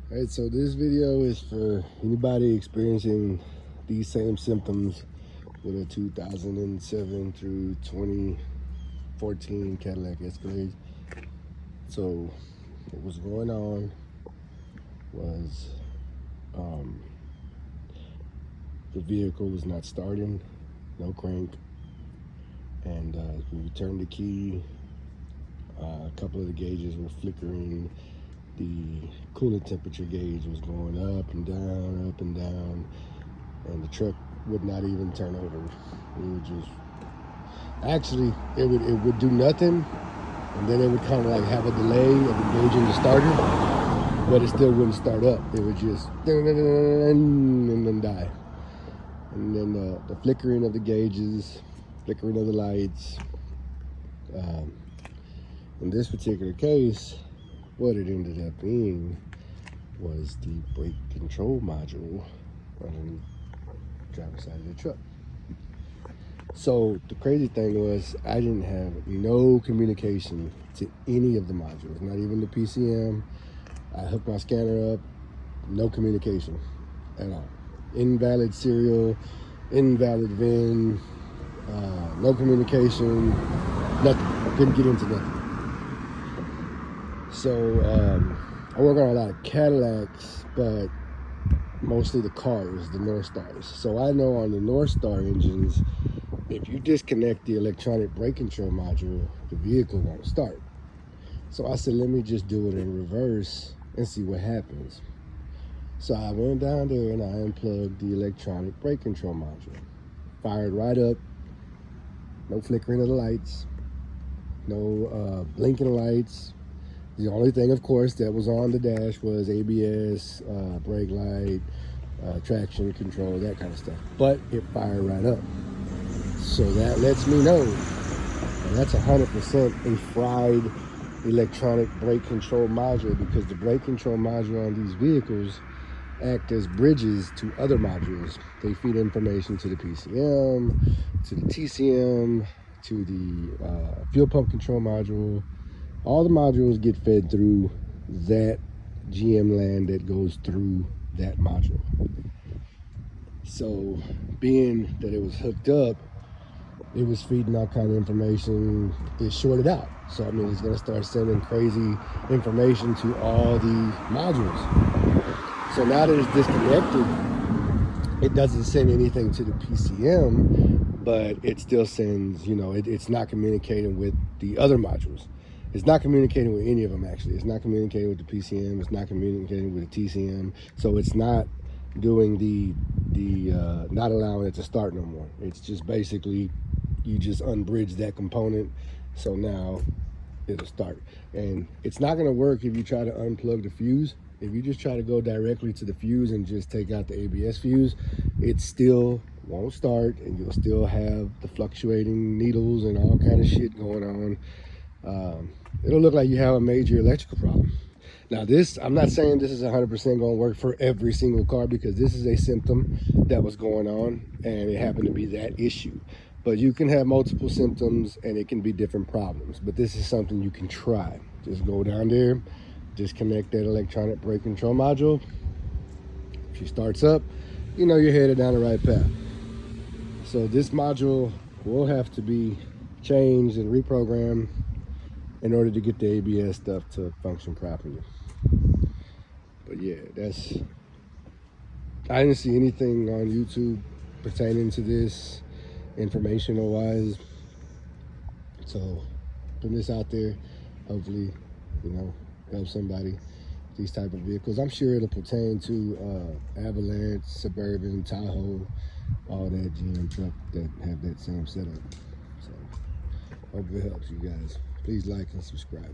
Alright, so this video is for anybody experiencing these same symptoms with a 2007 through 2014 Cadillac Escalade. So what was going on was the vehicle was not starting, no crank, and when you turn the key, a couple of the gauges were flickering. The coolant temperature gauge was going up and down, and the truck would not even turn over. It would just, actually, it would do nothing, and then it would kind of like have a delay of engaging the starter, but it still wouldn't start up. It would just and then die. And then the flickering of the gauges, flickering of the lights. In this particular case, what it ended up being was the brake control module on the driver's side of the truck. So the crazy thing was I didn't have no communication to any of the modules, not even the PCM. I hooked my scanner up, no communication at all. Invalid serial, invalid VIN, no communication, nothing. I couldn't get into nothing. So I work on a lot of Cadillacs, but mostly the cars, the North Stars. So I know on the North Star engines, if you disconnect the electronic brake control module, the vehicle won't start. So I said, let me just do it in reverse and see what happens. So I went down there and I unplugged the electronic brake control module. Fired right up, no flickering of the lights, no blinking lights. The only thing, of course, that was on the dash was ABS, brake light, traction control, that kind of stuff. But it fired right up. So that lets me know that's 100% a fried electronic brake control module, because the brake control module on these vehicles act as bridges to other modules. They feed information to the PCM, to the TCM, to the fuel pump control module. All the modules get fed through that GM land that goes through that module. So being that it was hooked up, it was feeding all kind of information. It shorted out. So I mean, it's gonna start sending crazy information to all the modules. So now that it's disconnected, it doesn't send anything to the PCM, but it still sends, it's not communicating with the other modules. It's not communicating with any of them, actually. It's not communicating with the PCM. It's not communicating with the TCM. So it's not doing the not allowing it to start no more. It's just basically, you just unbridge that component. So now it'll start. And it's not gonna work if you try to unplug the fuse. If you just try to go directly to the fuse and just take out the ABS fuse, it still won't start, and you'll still have the fluctuating needles and all kind of shit going on. It'll look like you have a major electrical problem. Now this, I'm not saying this is 100% going to work for every single car, because this is a symptom that was going on and it happened to be that issue. But you can have multiple symptoms and it can be different problems. But this is something you can try. Just go down there, disconnect that electronic brake control module. If she starts up, you're headed down the right path. So this module will have to be changed and reprogrammed in order to get the ABS stuff to function properly. But yeah, I didn't see anything on YouTube pertaining to this informational wise. So putting this out there, hopefully, help somebody with these type of vehicles. I'm sure it'll pertain to Avalanche, Suburban, Tahoe, all that GM truck that have that same setup. So hope it helps you guys. Please like and subscribe.